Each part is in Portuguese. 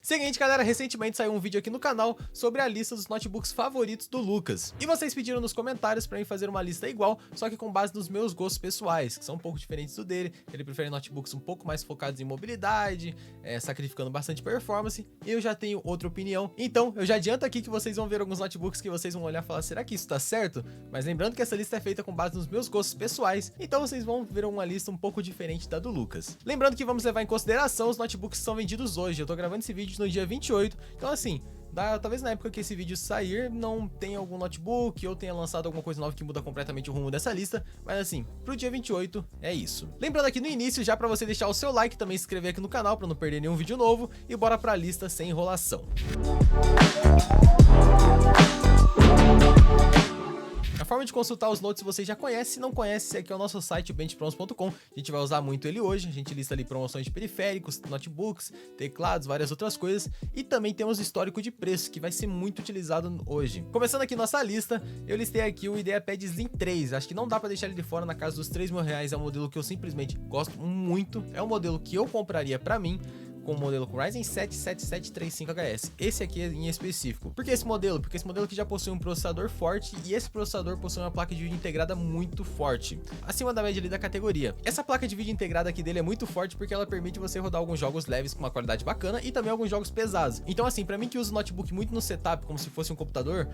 Seguinte, galera, recentemente saiu um vídeo aqui no canal sobre a lista dos notebooks favoritos do Lucas. E vocês pediram nos comentários pra mim fazer uma lista igual, só que com base nos meus gostos pessoais, que são um pouco diferentes do dele. Ele prefere notebooks um pouco mais focados em mobilidade, sacrificando bastante performance. Eu já tenho outra opinião, então eu já adianto aqui que vocês vão ver alguns notebooks que vocês vão olhar e falar, será que isso tá certo? Mas lembrando que essa lista é feita com base nos meus gostos pessoais, então vocês vão ver uma lista um pouco diferente da do Lucas. Lembrando que vamos levar em consideração os notebooks que são vendidos hoje. Eu tô gravando esse vídeo no dia 28, então assim, talvez na época que esse vídeo sair não tenha algum notebook ou tenha lançado alguma coisa nova que muda completamente o rumo dessa lista, mas assim, pro dia 28 é isso. Lembrando aqui no início já pra você deixar o seu like, também se inscrever aqui no canal pra não perder nenhum vídeo novo e bora pra lista sem enrolação. A forma de consultar os notes vocês já conhecem, se não conhece, esse aqui é o nosso site, benchpromos.com. A gente vai usar muito ele hoje, a gente lista ali promoções de periféricos, notebooks, teclados, várias outras coisas. E também temos o histórico de preço, que vai ser muito utilizado hoje. Começando aqui nossa lista, eu listei aqui o IdeaPad Slim 3, acho que não dá pra deixar ele de fora, na casa dos R$3.000, é um modelo que eu simplesmente gosto muito, é um modelo que eu compraria pra mim, com o modelo Ryzen 7 7735HS, esse aqui em específico. Por que esse modelo? Porque esse modelo aqui já possui um processador forte e esse processador possui uma placa de vídeo integrada muito forte, acima da média ali da categoria. Essa placa de vídeo integrada aqui dele é muito forte porque ela permite você rodar alguns jogos leves com uma qualidade bacana e também alguns jogos pesados. Então assim, pra mim que usa o notebook muito no setup, como se fosse um computador,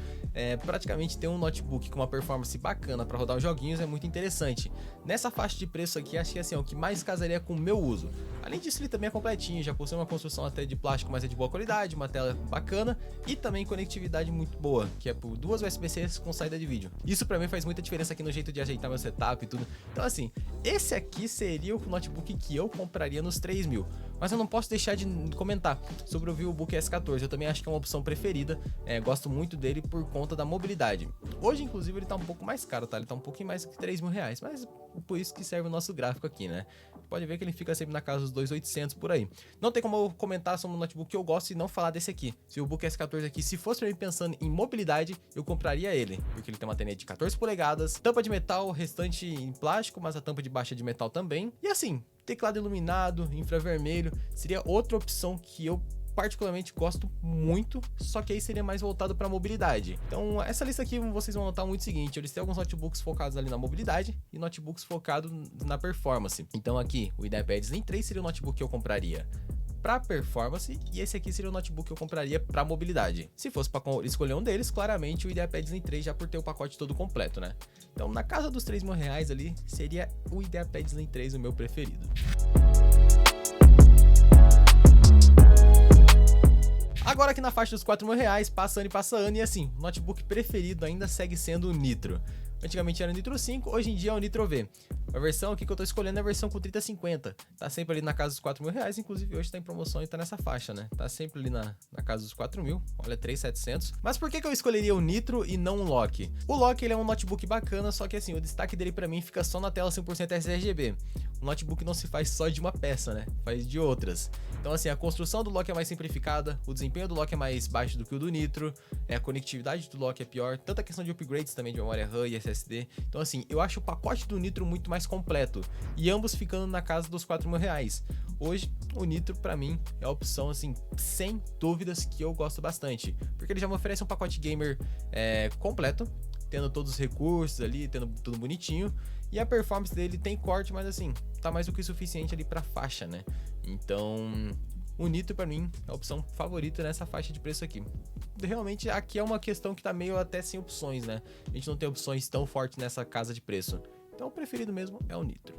praticamente ter um notebook com uma performance bacana pra rodar os joguinhos é muito interessante. Nessa faixa de preço aqui, acho que assim, é o que mais casaria com o meu uso. Além disso, ele também é completinho, já possui uma construção até de plástico, mas é de boa qualidade, uma tela bacana e também conectividade muito boa, que é por duas USB-C com saída de vídeo. Isso pra mim faz muita diferença aqui no jeito de ajeitar meu setup e tudo. Então assim, esse aqui seria o notebook que eu compraria nos 3.000. Mas eu não posso deixar de comentar sobre o VivoBook S14, eu também acho que é uma opção preferida, gosto muito dele por conta da mobilidade. Hoje, inclusive, ele tá um pouco mais caro, tá? Ele tá um pouquinho mais que R$3.000, mas por isso que serve o nosso gráfico aqui, né? Pode ver que ele fica sempre na casa dos 2.800 por aí. Não tem como eu comentar sobre um notebook que eu gosto e não falar desse aqui. Se o Book S14 aqui, se fosse pra mim pensando em mobilidade, eu compraria ele, porque ele tem uma telinha de 14 polegadas, tampa de metal, restante em plástico, mas a tampa de baixo é de metal também. E assim, teclado iluminado, infravermelho, seria outra opção que eu particularmente gosto muito, só que aí seria mais voltado para mobilidade. Então essa lista aqui vocês vão notar muito o seguinte, eu listei alguns notebooks focados ali na mobilidade e notebooks focados na performance. Então aqui o IdeaPad Slim 3 seria o notebook que eu compraria para performance e esse aqui seria o notebook que eu compraria para mobilidade. Se fosse para escolher um deles, claramente o IdeaPad Slim 3 já por ter o pacote todo completo, né? Então na casa dos R$3.000 ali seria o IdeaPad Slim 3 o meu preferido. Agora aqui na faixa dos R$4.000, passa ano e assim, o notebook preferido ainda segue sendo o Nitro. Antigamente era o Nitro 5, hoje em dia é o Nitro V. A versão aqui que eu tô escolhendo é a versão com 3050. Tá sempre ali na casa dos R$4.000, inclusive hoje tá em promoção e tá nessa faixa, né? Tá sempre ali na casa dos 4.000, olha, 3.700. Mas por que eu escolheria o Nitro e não o Lock? O Lock, ele é um notebook bacana, só que assim, o destaque dele pra mim fica só na tela 100% sRGB. O notebook não se faz só de uma peça, né? Faz de outras. Então assim, a construção do Lock é mais simplificada, o desempenho do Lock é mais baixo do que o do Nitro, a conectividade do Lock é pior, tanto a questão de upgrades também de memória RAM e SSD. Então assim, eu acho o pacote do Nitro muito mais completo, e ambos ficando na casa dos R$4.000. Hoje, o Nitro pra mim é a opção assim, sem dúvidas, que eu gosto bastante, porque ele já me oferece um pacote gamer completo, tendo todos os recursos ali, tendo tudo bonitinho, e a performance dele tem corte, mas assim, tá mais do que o suficiente ali pra faixa, né? Então o Nitro pra mim é a opção favorita nessa faixa de preço aqui. Realmente aqui é uma questão que tá meio até sem opções, né? A gente não tem opções tão fortes nessa casa de preço. Então o preferido mesmo é o Nitro.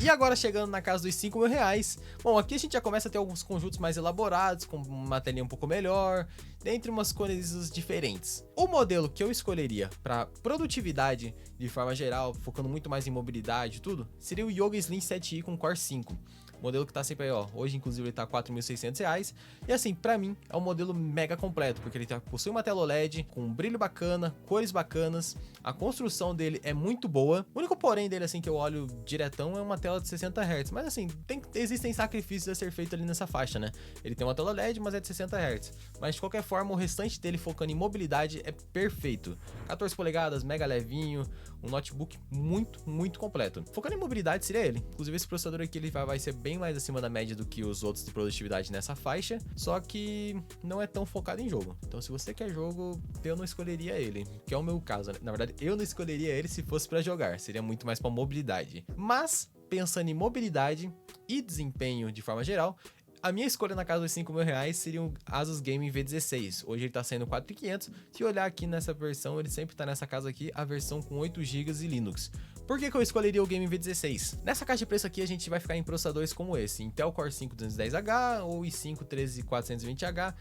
E agora chegando na casa dos R$5.000, bom, aqui a gente já começa a ter alguns conjuntos mais elaborados, com uma telinha um pouco melhor, dentre umas coisas diferentes. O modelo que eu escolheria para produtividade, de forma geral, focando muito mais em mobilidade e tudo, seria o Yoga Slim 7i com Core 5. modelo que tá sempre aí, ó, hoje inclusive ele tá R$4.600, e assim, pra mim é um modelo mega completo, porque ele possui uma tela OLED com um brilho bacana, cores bacanas, a construção dele é muito boa. O único porém dele, assim, que eu olho diretão é uma tela de 60 Hz, mas assim, existem sacrifícios a ser feito ali nessa faixa, né? Ele tem uma tela LED, mas é de 60 Hz, mas de qualquer forma o restante dele focando em mobilidade é perfeito. 14 polegadas, mega levinho, um notebook muito completo. Focando em mobilidade seria ele. Inclusive esse processador aqui ele vai ser bem mais acima da média do que os outros de produtividade nessa faixa, só que não é tão focado em jogo. Então se você quer jogo, eu não escolheria ele, que é o meu caso, né? Na verdade eu não escolheria ele se fosse para jogar, seria muito mais para mobilidade. Mas pensando em mobilidade e desempenho de forma geral, a minha escolha na casa dos R$5.000 seria um Asus Gaming V16. Hoje ele tá saindo 4.500. Se olhar aqui nessa versão, ele sempre tá nessa casa aqui, a versão com 8 GB e Linux. Por que eu escolheria o Gaming V16? Nessa caixa de preço aqui a gente vai ficar em processadores como esse, Intel Core 5 210H ou i5 13420H,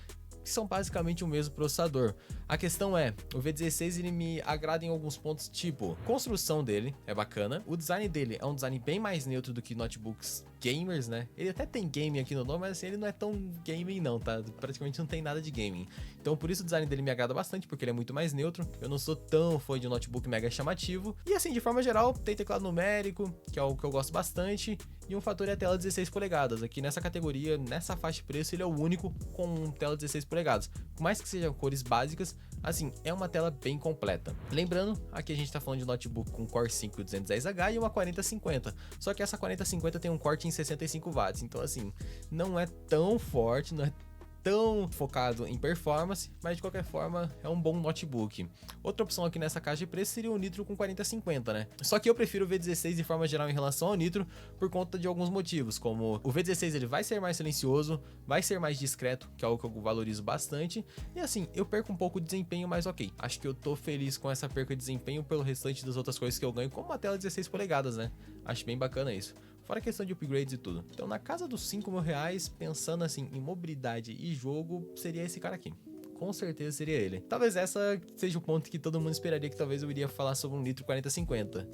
que são basicamente o mesmo processador. A questão é, o V16 ele me agrada em alguns pontos, tipo, construção dele é bacana, o design dele é um design bem mais neutro do que notebooks gamers, né? Ele até tem gaming aqui no nome, mas assim, ele não é tão gaming não, tá? Praticamente não tem nada de gaming. Então por isso o design dele me agrada bastante, porque ele é muito mais neutro. Eu não sou tão fã de um notebook mega chamativo. E assim, de forma geral, tem teclado numérico, que é algo que eu gosto bastante, e um fator é a tela 16 polegadas. Aqui nessa categoria, nessa faixa de preço, ele é o único com tela 16 polegadas. Por mais que sejam cores básicas, assim, é uma tela bem completa. Lembrando, aqui a gente tá falando de notebook com Core 5 210H e uma 4050. Só que essa 4050 tem um corte em 65 watts, então assim, não é tão forte, não é tão focado em performance, mas de qualquer forma é um bom notebook. Outra opção aqui nessa caixa de preço seria o Nitro com 4050, né? Só que eu prefiro o V16 de forma geral em relação ao Nitro por conta de alguns motivos, como o V16 ele vai ser mais silencioso, vai ser mais discreto, que é algo que eu valorizo bastante, e assim, eu perco um pouco de desempenho, mas ok. Acho que eu tô feliz com essa perca de desempenho pelo restante das outras coisas que eu ganho, como uma tela 16 polegadas, né? Acho bem bacana isso. Fora a questão de upgrades e tudo. Então na casa dos R$5.000, pensando assim em mobilidade e jogo, seria esse cara aqui. Com certeza seria ele. Talvez essa seja o ponto que todo mundo esperaria que talvez eu iria falar sobre um Nitro 4050.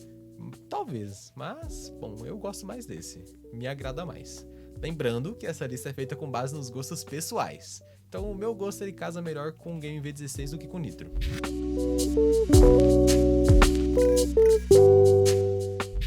Talvez, mas bom, eu gosto mais desse. Me agrada mais. Lembrando que essa lista é feita com base nos gostos pessoais. Então o meu gosto ele casa melhor com o Game V16 do que com o Nitro.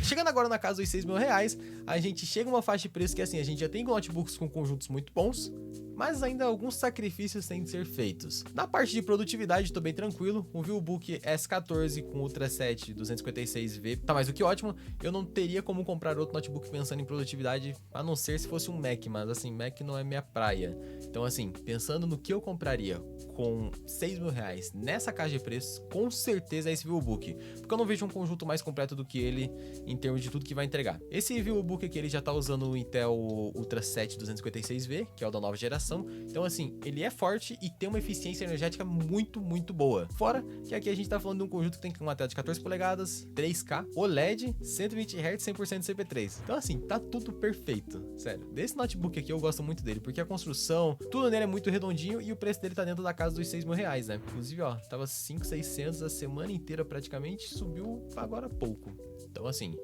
Chegando agora na casa dos R$6.000, a gente chega a uma faixa de preço que assim, a gente já tem notebooks com conjuntos muito bons, mas ainda alguns sacrifícios têm de ser feitos. Na parte de produtividade, estou bem tranquilo. O VivoBook S14 com Ultra 7 256V tá mais do que ótimo. Eu não teria como comprar outro notebook pensando em produtividade, a não ser se fosse um Mac, mas assim, Mac não é minha praia. Então assim, pensando no que eu compraria com R$6.000 nessa caixa de preços, com certeza é esse VivoBook, porque eu não vejo um conjunto mais completo do que ele em termos de tudo que vai entregar. Esse VivoBook aqui, ele já tá usando o Intel Ultra 7 256V, que é o da nova geração. Então assim, ele é forte e tem uma eficiência energética muito boa. Fora que aqui a gente tá falando de um conjunto que tem uma tela de 14 polegadas, 3K, OLED, 120 Hz, 100% CP3. Então assim, tá tudo perfeito. Sério, desse notebook aqui eu gosto muito dele, porque a construção, tudo nele é muito redondinho e o preço dele tá dentro da casa dos R$6.000, né? Inclusive, ó, tava 5.600 a semana inteira praticamente, subiu agora há pouco. Então assim,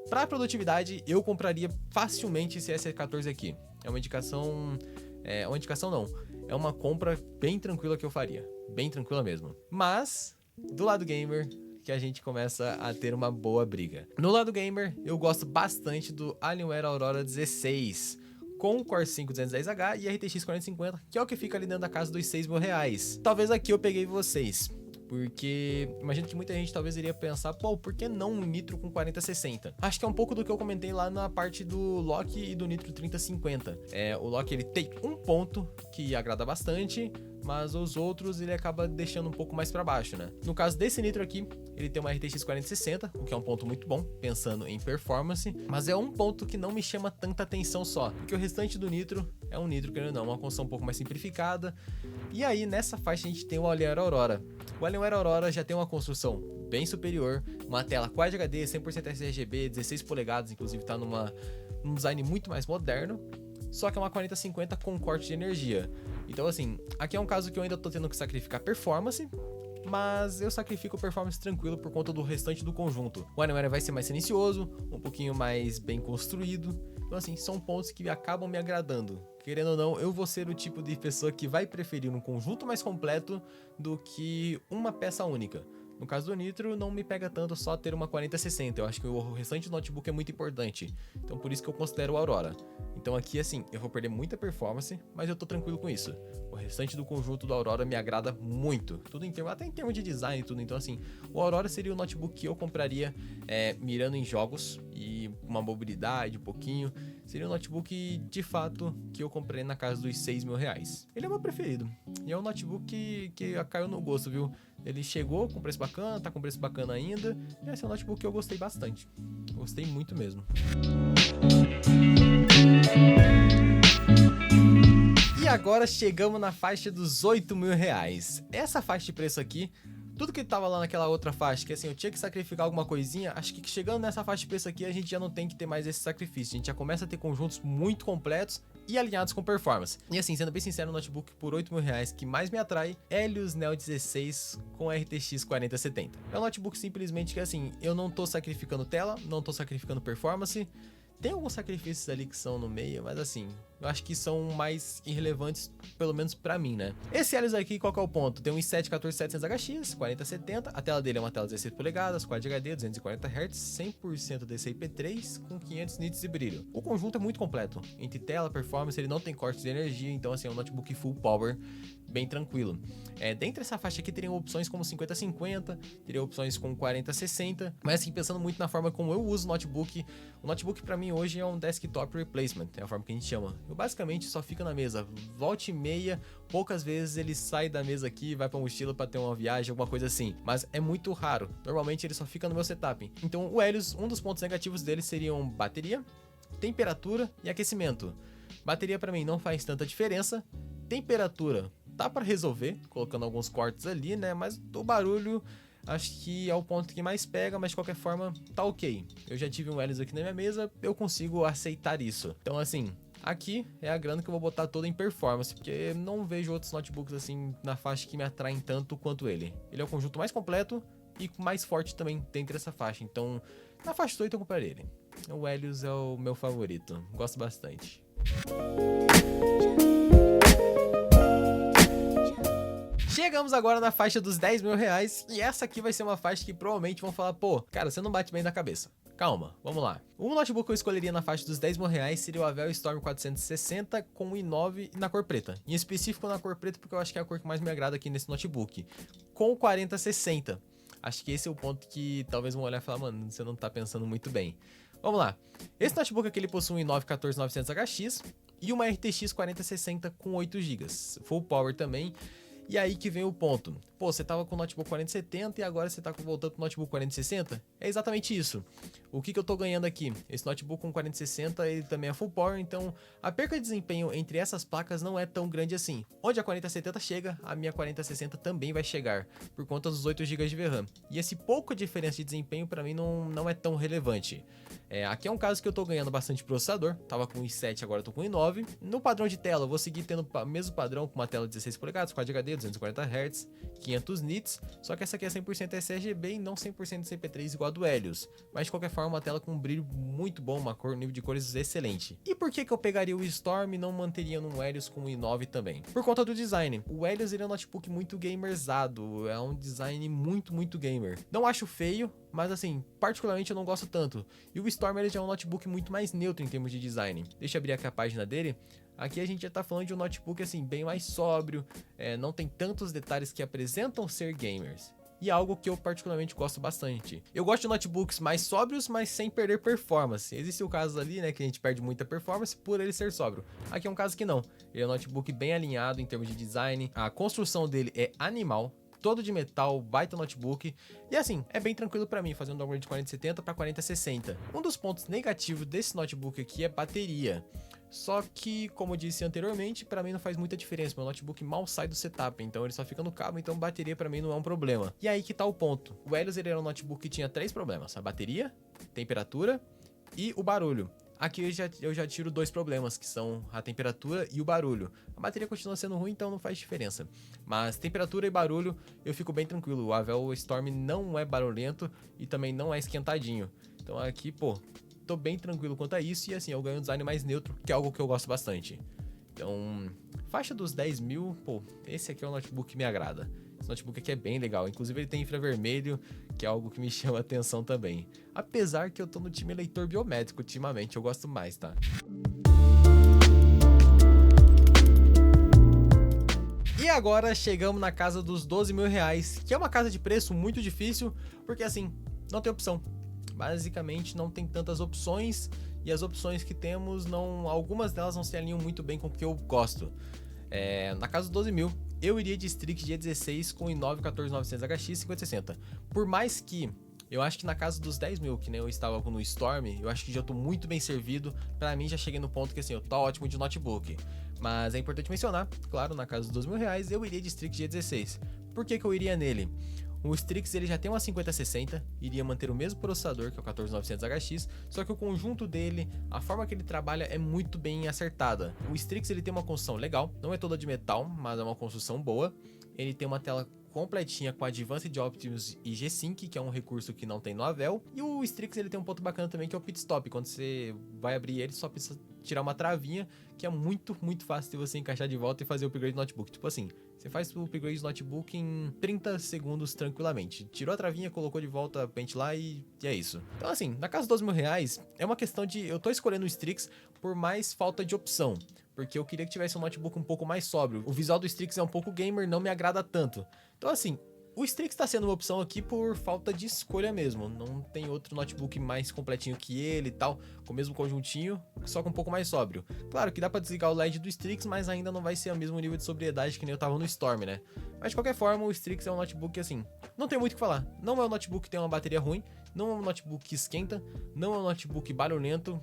pra produtividade, eu compraria facilmente esse S14 aqui. É uma indicação não, é uma compra bem tranquila que eu faria, bem tranquila mesmo. Mas, do lado gamer, que a gente começa a ter uma boa briga. No lado gamer, eu gosto bastante do Alienware Aurora 16, com o Core 5 210H e RTX 4050, que é o que fica ali dentro da casa dos R$6.000. Talvez aqui eu peguei vocês, porque imagino que muita gente talvez iria pensar, pô, por que não um Nitro com 4060? Acho que é um pouco do que eu comentei lá na parte do Loki e do Nitro 3050. O Loki ele tem um ponto que agrada bastante, mas os outros ele acaba deixando um pouco mais para baixo, né? No caso desse Nitro aqui, ele tem uma RTX 4060, o que é um ponto muito bom, pensando em performance, mas é um ponto que não me chama tanta atenção só, porque o restante do Nitro é um Nitro, querendo ou não, uma construção um pouco mais simplificada. E aí, nessa faixa, a gente tem o Alienware Aurora. O Alienware Aurora já tem uma construção bem superior, uma tela Quad HD, 100% sRGB, 16 polegadas, inclusive tá num design muito mais moderno, só que é uma 4050 com corte de energia. Então assim, aqui é um caso que eu ainda tô tendo que sacrificar performance, mas eu sacrifico performance tranquilo por conta do restante do conjunto. O Alienware vai ser mais silencioso, um pouquinho mais bem construído, Então assim, são pontos que acabam me agradando. Querendo ou não, eu vou ser o tipo de pessoa que vai preferir um conjunto mais completo do que uma peça única. No caso do Nitro, não me pega tanto só ter uma 4060, eu acho que o restante do notebook é muito importante, então por isso que eu considero o Aurora. Então aqui assim, eu vou perder muita performance, mas eu tô tranquilo com isso. O restante do conjunto do Aurora me agrada muito, tudo em termos, até em termos de design e tudo, então assim, o Aurora seria o notebook que eu compraria mirando em jogos e uma mobilidade um pouquinho, seria um notebook de fato que eu comprei na casa dos R$6.000. Ele é o meu preferido, e é um notebook que caiu no gosto, viu? Ele chegou com preço bacana, tá com preço bacana ainda. E esse é um notebook que eu gostei bastante. Gostei muito mesmo. E agora chegamos na faixa dos R$8.000. Essa faixa de preço aqui, tudo que tava lá naquela outra faixa, que assim, eu tinha que sacrificar alguma coisinha, acho que chegando nessa faixa de preço aqui, a gente já não tem que ter mais esse sacrifício. A gente já começa a ter conjuntos muito completos e alinhados com performance. E assim, sendo bem sincero, o notebook por R$8.000 que mais me atrai é Helios Neo 16 com RTX 4070. É um notebook simplesmente que assim, eu não tô sacrificando tela, não tô sacrificando performance. Tem alguns sacrifícios ali que são no meio, mas assim, eu acho que são mais irrelevantes, pelo menos pra mim, né? Esse Helios aqui, qual que é o ponto? Tem um i7 14700HX, 4070, a tela dele é uma tela 16 polegadas, Quad HD, 240 Hz, 100% DCI-P3, com 500 nits de brilho. O conjunto é muito completo, entre tela, performance, ele não tem cortes de energia, então assim, é um notebook full power, bem tranquilo. Dentro dessa faixa aqui teriam opções como 50-50, teria opções com 40-60, mas assim, pensando muito na forma como eu uso o notebook pra mim hoje é um desktop replacement, é a forma que a gente chama. Eu basicamente só fico na mesa, volta e meia, poucas vezes ele sai da mesa aqui, vai pra mochila pra ter uma viagem, alguma coisa assim, mas é muito raro, normalmente ele só fica no meu setup. Então o Helios, um dos pontos negativos dele seriam bateria, temperatura e aquecimento. Bateria pra mim não faz tanta diferença, temperatura dá pra resolver, colocando alguns cortes ali, né, mas o barulho acho que é o ponto que mais pega, mas de qualquer forma tá ok. Eu já tive um Helios aqui na minha mesa, eu consigo aceitar isso. Então assim, aqui é a grana que eu vou botar toda em performance, porque não vejo outros notebooks assim na faixa que me atraem tanto quanto ele. Ele é o conjunto mais completo e mais forte também dentro dessa faixa, então na faixa 8 eu comprarei ele. O Helios é o meu favorito, gosto bastante. Chegamos agora na faixa dos R$10.000 e essa aqui vai ser uma faixa que provavelmente vão falar, pô, cara, você não bate bem na cabeça. Calma, vamos lá. O notebook que eu escolheria na faixa dos R$10.000 seria o Avel Storm 460 com i9 na cor preta. Em específico na cor preta porque eu acho que é a cor que mais me agrada aqui nesse notebook. Com 4060. Acho que esse é o ponto que talvez vão olhar e falar, mano, você não tá pensando muito bem. Vamos lá. Esse notebook aqui ele possui um i9 14900HX e uma RTX 4060 com 8GB. Full power também. E aí que vem o ponto. Pô, você tava com o notebook 4070 e agora você tá voltando pro notebook 4060? É exatamente isso. O que eu tô ganhando aqui? Esse notebook com 4060, ele também é full power, então a perca de desempenho entre essas placas não é tão grande assim. Onde a 4070 chega, a minha 4060 também vai chegar, por conta dos 8 GB de VRAM. E esse pouco diferença de desempenho pra mim não é tão relevante. Aqui é um caso que eu tô ganhando bastante processador, tava com i7, agora eu tô com i9. No padrão de tela, eu vou seguir tendo o mesmo padrão, com uma tela de 16 polegadas, Quad HD, 240 Hz, 500 nits, só que essa aqui é 100% sRGB e não 100% CP3 igual a do Helios. Mas de qualquer forma, uma tela com um brilho muito bom, um nível de cores excelente. E por que eu pegaria o Storm e não manteria no Helios com o i9 também? Por conta do design. O Helios ele é um notebook muito gamerzado, é um design muito gamer. Não acho feio, mas assim, particularmente eu não gosto tanto. E o Storm ele já é um notebook muito mais neutro em termos de design. Deixa eu abrir aqui a página dele. Aqui a gente já tá falando de um notebook assim, bem mais sóbrio, não tem tantos detalhes que apresentam ser gamers. E é algo que eu particularmente gosto bastante. Eu gosto de notebooks mais sóbrios, mas sem perder performance. Existe o caso ali, né, que a gente perde muita performance por ele ser sóbrio. Aqui é um caso que não. Ele é um notebook bem alinhado em termos de design. A construção dele é animal. Todo de metal, baita notebook. E assim, é bem tranquilo pra mim, fazendo um downgrade de 4070 para 4060. Um dos pontos negativos desse notebook aqui é bateria. Só que, como eu disse anteriormente, pra mim não faz muita diferença. Meu notebook mal sai do setup, então ele só fica no cabo, então bateria pra mim não é um problema. E aí que tá o ponto. O Helios ele era um notebook que tinha 3 problemas. A bateria, temperatura e o barulho. Aqui eu já tiro 2 problemas, que são a temperatura e o barulho. A bateria continua sendo ruim, então não faz diferença. Mas temperatura e barulho, eu fico bem tranquilo. O Avel Storm não é barulhento e também não é esquentadinho. Então aqui, pô, tô bem tranquilo quanto a isso, e assim, eu ganho um design mais neutro, que é algo que eu gosto bastante. Então, faixa dos 10 mil, pô, esse aqui é um notebook que me agrada. Esse notebook aqui é bem legal, inclusive ele tem infravermelho, que é algo que me chama atenção também. Apesar que eu tô no time leitor biométrico ultimamente, eu gosto mais, tá? E agora chegamos na casa dos 12 mil reais, que é uma casa de preço muito difícil, porque assim, não tem opção. Basicamente não tem tantas opções, e as opções que temos, algumas delas não se alinham muito bem com o que eu gosto. Na casa dos 12 mil, eu iria de Strix G16 com i9 14900 HX 5060. Por mais que eu acho que na casa dos 10 mil, que nem eu estava no Storm, eu acho que já tô muito bem servido. Pra mim já cheguei no ponto que assim, eu tô ótimo de notebook. Mas é importante mencionar, claro, na casa dos 12 mil reais, eu iria de Strix G16. Por que eu iria nele? O Strix ele já tem uma 5060, iria manter o mesmo processador que é o 14900 HX, só que o conjunto dele, a forma que ele trabalha é muito bem acertada. O Strix ele tem uma construção legal, não é toda de metal, mas é uma construção boa. Ele tem uma tela completinha com Advanced Optimus e G-Sync, que é um recurso que não tem no Avel. E o Strix ele tem um ponto bacana também, que é o pit stop. Quando você vai abrir ele, só precisa tirar uma travinha, que é muito fácil de você encaixar de volta e fazer o upgrade do notebook. Tipo assim, você faz o upgrade do notebook em 30 segundos tranquilamente. Tirou a travinha, colocou de volta a pente lá e é isso. Então assim, na casa dos 12 mil reais, é uma questão de... Eu tô escolhendo o Strix por mais falta de opção, porque eu queria que tivesse um notebook um pouco mais sóbrio. O visual do Strix é um pouco gamer, não me agrada tanto. Então assim, o Strix tá sendo uma opção aqui por falta de escolha mesmo. Não tem outro notebook mais completinho que ele e tal, com o mesmo conjuntinho, só com um pouco mais sóbrio. Claro que dá pra desligar o LED do Strix, mas ainda não vai ser o mesmo nível de sobriedade que nem eu tava no Storm, né? Mas de qualquer forma, o Strix é um notebook que assim, não tem muito o que falar. Não é um notebook que tem uma bateria ruim, não é um notebook que esquenta, não é um notebook barulhento.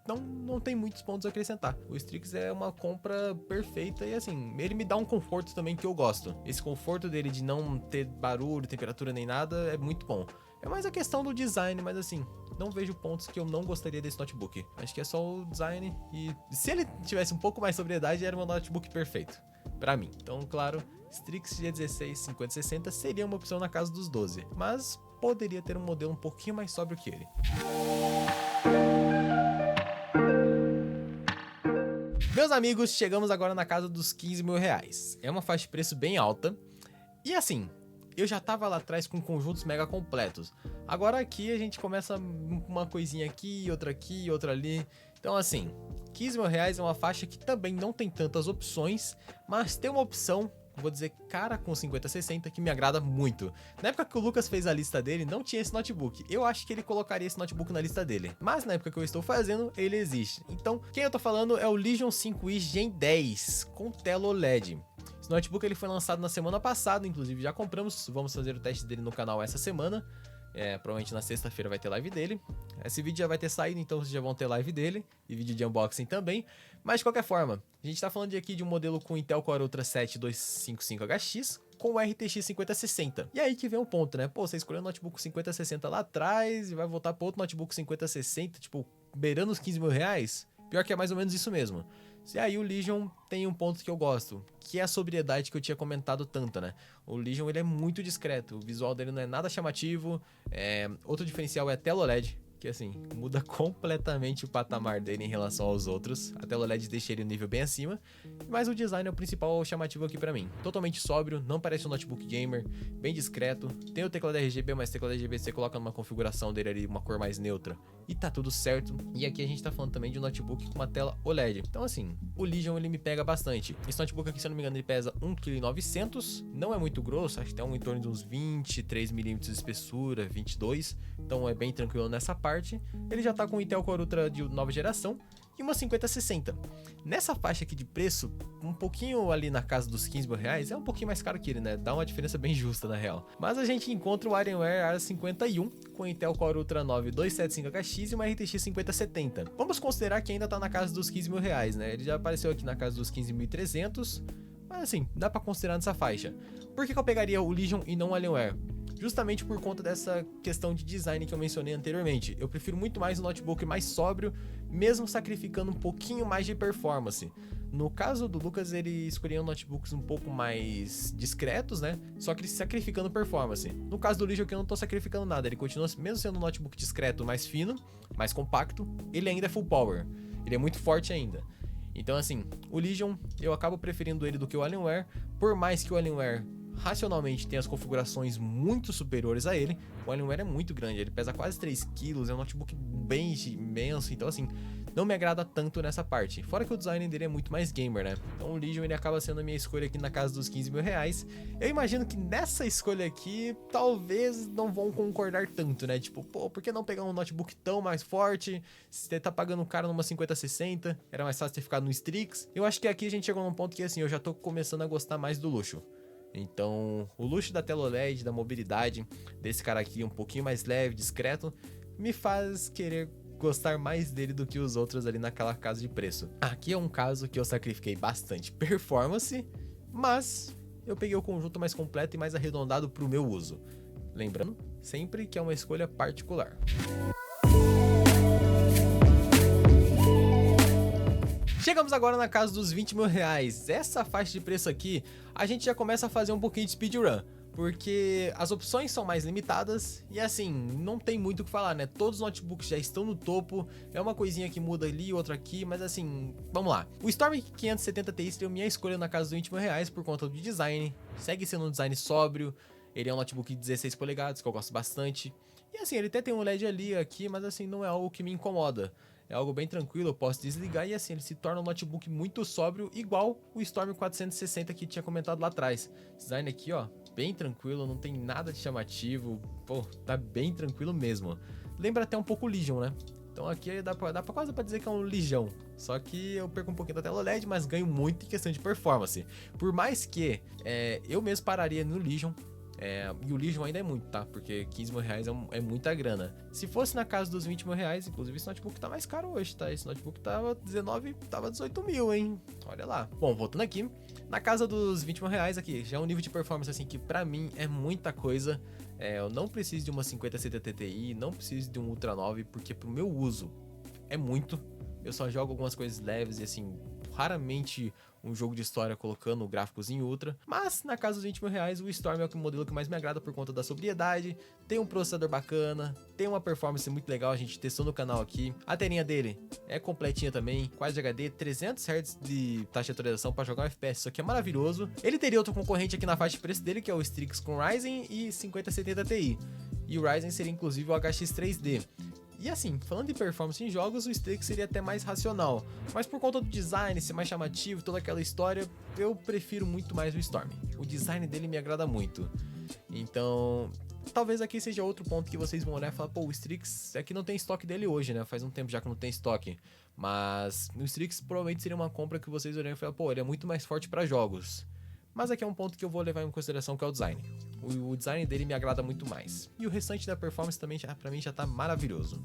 Não tem muitos pontos a acrescentar. O Strix é uma compra perfeita e assim, ele me dá um conforto também que eu gosto. Esse conforto dele de não ter barulho, temperatura nem nada é muito bom. É mais a questão do design, mas assim, não vejo pontos que eu não gostaria desse notebook. Acho que é só o design e se ele tivesse um pouco mais sobriedade, era um notebook perfeito pra mim. Então, claro, Strix G16 5060 seria uma opção na casa dos 12, mas poderia ter um modelo um pouquinho mais sóbrio que ele. Meus amigos, chegamos agora na casa dos 15 mil reais. É uma faixa de preço bem alta. E assim, eu já tava lá atrás com conjuntos mega completos. Agora aqui a gente começa uma coisinha aqui, outra ali. Então assim, 15 mil reais é uma faixa que também não tem tantas opções, mas tem uma opção, vou dizer, cara, com 5060 que me agrada muito. Na época que o Lucas fez a lista dele, não tinha esse notebook. Eu acho que ele colocaria esse notebook na lista dele. Mas na época que eu estou fazendo, ele existe. Então, quem eu tô falando é o Legion 5i Gen 10 com tela OLED. Esse notebook ele foi lançado na semana passada, inclusive já compramos. Vamos fazer o teste dele no canal essa semana. Provavelmente na sexta-feira vai ter live dele. Esse vídeo já vai ter saído, então vocês já vão ter live dele e vídeo de unboxing também. Mas de qualquer forma, a gente tá falando aqui de um modelo com Intel Core Ultra 7 255HX com o RTX 5060. E aí que vem um ponto, né? Pô, você escolheu um notebook 5060 lá atrás e vai voltar para outro notebook 5060, tipo, beirando os 15 mil reais? Pior que é mais ou menos isso mesmo. E aí o Legion tem um ponto que eu gosto, que é a sobriedade que eu tinha comentado tanto, né? O Legion ele é muito discreto, o visual dele não é nada chamativo. Outro diferencial é a tela OLED, que assim, muda completamente o patamar dele em relação aos outros. A tela OLED deixa ele um nível bem acima, mas o design é o principal chamativo aqui pra mim. Totalmente sóbrio, não parece um notebook gamer, bem discreto. Tem o teclado RGB, mas o teclado RGB você coloca numa configuração dele ali, uma cor mais neutra, e tá tudo certo. E aqui a gente tá falando também de um notebook com uma tela OLED. Então assim, o Legion ele me pega bastante. Esse notebook aqui, se eu não me engano, ele pesa 1,9 kg, não é muito grosso, acho que tem em torno de uns 23mm de espessura, 22, então é bem tranquilo nessa parte. Ele já tá com o Intel Core Ultra de nova geração e uma 5060. Nessa faixa aqui de preço, um pouquinho ali na casa dos 15 mil reais, é um pouquinho mais caro que ele, né? Dá uma diferença bem justa na real. Mas a gente encontra o Alienware A51 com Intel Core Ultra 9 275HX e uma RTX 5070. Vamos considerar que ainda tá na casa dos 15 mil reais, né? Ele já apareceu aqui na casa dos 15.300, mas assim, dá pra considerar nessa faixa. Por que eu pegaria o Legion e não o Alienware? justamente por conta dessa questão de design que eu mencionei anteriormente. Eu prefiro muito mais um notebook mais sóbrio, mesmo sacrificando um pouquinho mais de performance. No caso do Lucas, ele escolheu notebooks um pouco mais discretos, né? Só que ele sacrificando performance. No caso do Legion, que eu não tô sacrificando nada, ele continua, mesmo sendo um notebook discreto, mais fino, mais compacto, ele ainda é full power. Ele é muito forte ainda. Então assim, o Legion, eu acabo preferindo ele do que o Alienware, por mais que o Alienware racionalmente tem as configurações muito superiores a ele. O Alienware é muito grande, ele pesa quase 3 kg, é um notebook bem imenso, então assim, não me agrada tanto nessa parte. Fora que o design dele é muito mais gamer, né? Então o Legion ele acaba sendo a minha escolha aqui na casa dos 15 mil reais. Eu imagino que nessa escolha aqui, talvez não vão concordar tanto, né? Tipo, pô, por que não pegar um notebook tão mais forte? Você tá pagando caro numa 5060, era mais fácil ter ficado no Strix. Eu acho que aqui a gente chegou num ponto que assim, eu já tô começando a gostar mais do luxo. Então, o luxo da tela OLED, da mobilidade, desse cara aqui um pouquinho mais leve, discreto, me faz querer gostar mais dele do que os outros ali naquela casa de preço. Aqui é um caso que eu sacrifiquei bastante performance, mas eu peguei o conjunto mais completo e mais arredondado para o meu uso. Lembrando, sempre que é uma escolha particular. Chegamos agora na casa dos 20 mil reais. Essa faixa de preço aqui, a gente já começa a fazer um pouquinho de speedrun, porque as opções são mais limitadas e assim, não tem muito o que falar, né? Todos os notebooks já estão no topo, é uma coisinha que muda ali, outra aqui, mas assim, vamos lá. O Storm 570 Ti seria a minha escolha na casa dos 20 mil reais por conta do design, segue sendo um design sóbrio, ele é um notebook de 16 polegadas, que eu gosto bastante. E assim, ele até tem um LED ali aqui, mas assim, não é algo que me incomoda. É algo bem tranquilo, eu posso desligar e assim, ele se torna um notebook muito sóbrio, igual o Storm 460 que tinha comentado lá atrás. Design aqui, ó, bem tranquilo, não tem nada de chamativo, pô, tá bem tranquilo mesmo. Lembra até um pouco o Legion, né? Então aqui dá pra quase pra dizer que é um Legion. Só que eu perco um pouquinho da tela OLED, mas ganho muito em questão de performance. Por mais que eu mesmo pararia no Legion. E o Legion ainda é muito, tá? Porque 15 mil reais é muita grana. Se fosse na casa dos 20 mil reais, inclusive esse notebook tá mais caro hoje, tá? Esse notebook tava 18 mil, hein? Olha lá. Bom, voltando aqui, na casa dos 20 mil reais aqui, já é um nível de performance assim que pra mim é muita coisa. Eu não preciso de uma 5070 Ti, não preciso de um Ultra 9, porque pro meu uso é muito. Eu só jogo algumas coisas leves e assim, raramente um jogo de história colocando gráficos em Ultra, mas na casa dos 20 mil reais o Storm é o modelo que mais me agrada por conta da sobriedade, tem um processador bacana, tem uma performance muito legal, a gente testou no canal aqui, a telinha dele é completinha também, Quad HD, 300 Hz de taxa de atualização para jogar um FPS, isso aqui é maravilhoso. Ele teria outro concorrente aqui na faixa de preço dele, que é o Strix com Ryzen e 5070 Ti, e o Ryzen seria inclusive o HX 3D. E assim, falando de performance em jogos, o Strix seria até mais racional, mas por conta do design ser mais chamativo, toda aquela história, eu prefiro muito mais o Storm. O design dele me agrada muito. Então, talvez aqui seja outro ponto que vocês vão olhar e falar, pô, o Strix aqui não tem estoque dele hoje, né? Faz um tempo já que não tem estoque. Mas o Strix provavelmente seria uma compra que vocês olhariam e falar, pô, ele é muito mais forte para jogos. Mas aqui é um ponto que eu vou levar em consideração, que é o design. O design dele me agrada muito mais. E o restante da performance também, pra mim, já tá maravilhoso.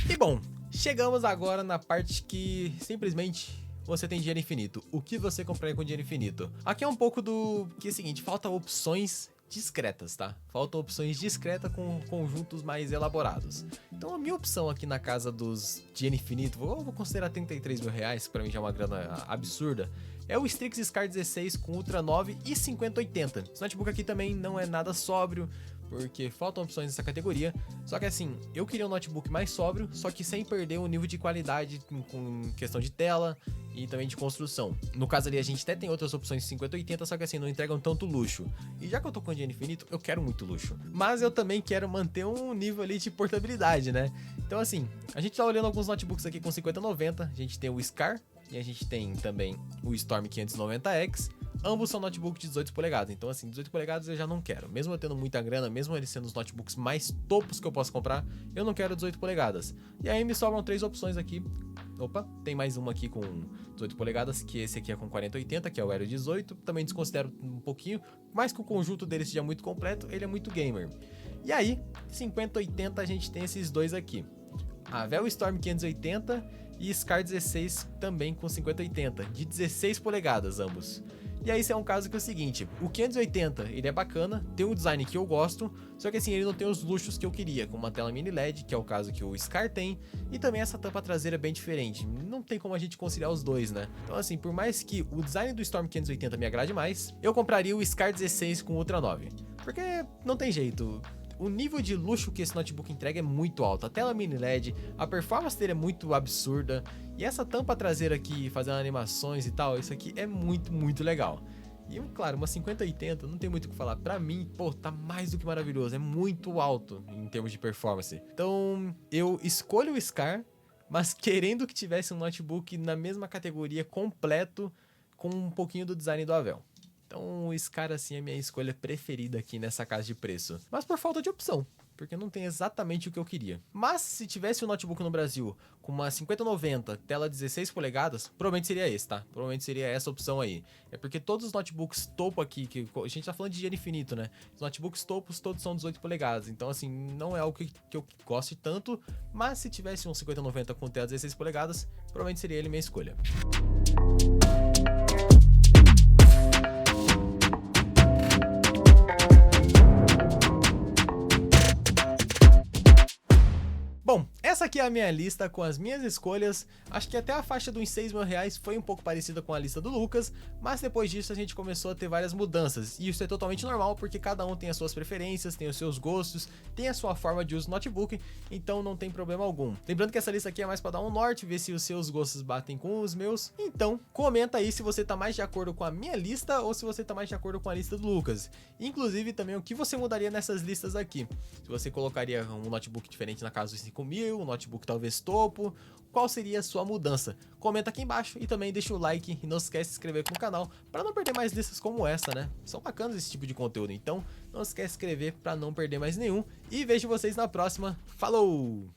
E bom, chegamos agora na parte que simplesmente você tem dinheiro infinito. O que você compraria com dinheiro infinito? Aqui é um pouco do que é o seguinte, falta opções discretas, tá? Faltam opções discretas com conjuntos mais elaborados. Então a minha opção aqui na casa dos dinheiro infinito, vou considerar 33 mil reais, que pra mim já é uma grana absurda, é o Strix Scar 16 com Ultra 9 e 5080. Esse notebook aqui também não é nada sóbrio, porque faltam opções nessa categoria. Só que assim, eu queria um notebook mais sóbrio, só que sem perder o nível de qualidade com questão de tela e também de construção. No caso ali a gente até tem outras opções de 5080, só que assim, não entregam tanto luxo. E já que eu tô com dinheiro infinito, eu quero muito luxo. Mas eu também quero manter um nível ali de portabilidade, né? Então assim, a gente tá olhando alguns notebooks aqui com 5090, a gente tem o Scar e a gente tem também o Storm 590X. Ambos são notebooks de 18 polegadas, então assim, 18 polegadas eu já não quero. Mesmo eu tendo muita grana, mesmo eles sendo os notebooks mais topos que eu posso comprar, eu não quero 18 polegadas. E aí me sobram três opções aqui. Opa, tem mais uma aqui com 18 polegadas, que esse aqui é com 4080, que é o Helio 18. Também desconsidero um pouquinho, mas que o conjunto dele seja muito completo, ele é muito gamer. E aí, 5080 a gente tem esses dois aqui. A Vel Storm 580 e Scar 16 também com 5080, de 16 polegadas ambos. E aí esse é um caso que é o seguinte, o 580 ele é bacana, tem um design que eu gosto, só que assim, ele não tem os luxos que eu queria, como uma tela mini LED, que é o caso que o Scar tem, e também essa tampa traseira bem diferente, não tem como a gente conciliar os dois, né? Então assim, por mais que o design do Storm 580 me agrade mais, eu compraria o Scar 16 com Ultra 9, porque não tem jeito. O nível de luxo que esse notebook entrega é muito alto, a tela mini LED, a performance dele é muito absurda, e essa tampa traseira aqui, fazendo animações e tal, isso aqui é muito legal. E claro, uma 5080, não tem muito o que falar, pra mim, pô, tá mais do que maravilhoso, é muito alto em termos de performance. Então, eu escolho o Scar, mas querendo que tivesse um notebook na mesma categoria completo, com um pouquinho do design do Avel. Então, o Scar, assim, é a minha escolha preferida aqui nessa casa de preço. Mas por falta de opção, porque não tem exatamente o que eu queria. Mas, se tivesse um notebook no Brasil com uma 5090, tela 16 polegadas, provavelmente seria esse, tá? Provavelmente seria essa opção aí. É porque todos os notebooks topo aqui, que a gente tá falando de dinheiro infinito, né? Os notebooks topos todos são 18 polegadas. Então, assim, não é algo que eu goste tanto. Mas, se tivesse um 5090 com tela 16 polegadas, provavelmente seria ele minha escolha. Bom, essa aqui é a minha lista com as minhas escolhas. Acho que até a faixa dos R$6.000 foi um pouco parecida com a lista do Lucas, mas depois disso a gente começou a ter várias mudanças. E isso é totalmente normal, porque cada um tem as suas preferências, tem os seus gostos, tem a sua forma de uso do notebook, então não tem problema algum. Lembrando que essa lista aqui é mais para dar um norte, ver se os seus gostos batem com os meus. Então, comenta aí se você tá mais de acordo com a minha lista ou se você tá mais de acordo com a lista do Lucas. Inclusive também o que você mudaria nessas listas aqui. Se você colocaria um notebook diferente na casa dos 5.000, um notebook talvez topo, qual seria a sua mudança? Comenta aqui embaixo e também deixa o like e não se esquece de se inscrever no canal para não perder mais listas como essa, né? São bacanas esse tipo de conteúdo, então não se esquece de se inscrever para não perder mais nenhum e vejo vocês na próxima. Falou!